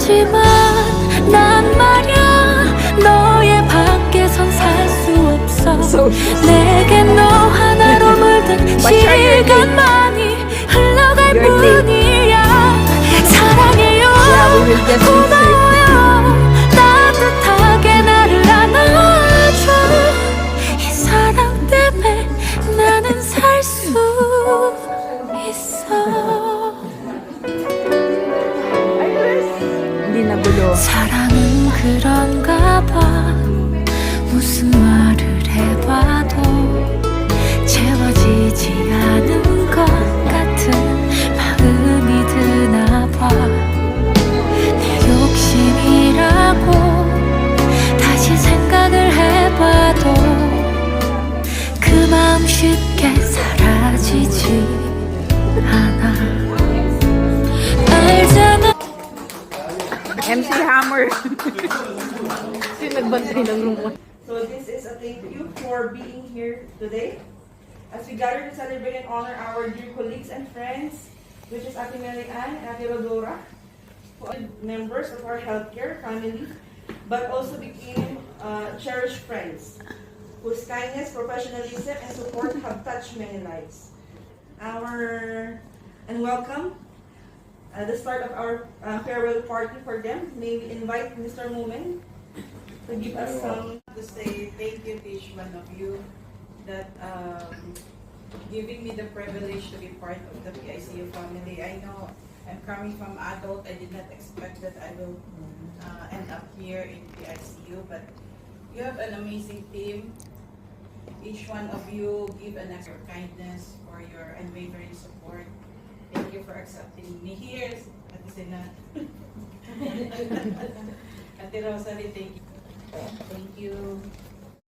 하지만 난 말야 너의 밖에선 살 수 없어. 내겐 너 하나로 물든 시간만이 흘러갈 뿐이야. 사랑해요, 고마워요, 따뜻하게 나를 안아줘. 이 사랑 때문에 나는 살 수 있어. Hindi nagulo. 사랑은 그런가 봐. 무슨 말을 해봐도 채워지지 않은 것 같은 마음이 드나 봐. 내 욕심이라고 다시 생각을 해봐도 그 마음 쉽게 사라지지 않아. 알잖아. MC Hammer. Sino nagbantay ng room? So this is a thank you for being here today. As we gather to celebrate and honor our dear colleagues and friends, which is Ate Mary Ann and Ate Rodora, who are members of our healthcare family, but also became cherished friends, whose kindness, professionalism, and support have touched many lives. And welcome the start of our farewell party for them. May we invite Mr. Moomen to give us some. To say thank you to each one of you that giving me the privilege to be part of the PICU family. I know I'm coming from adult. I did not expect that I will end up here in PICU, but you have an amazing team. Each one of you give an extra kindness for your unwavering support. Thank you for accepting me here. Ate Sina. Ate Rosalie, thank you. Thank you.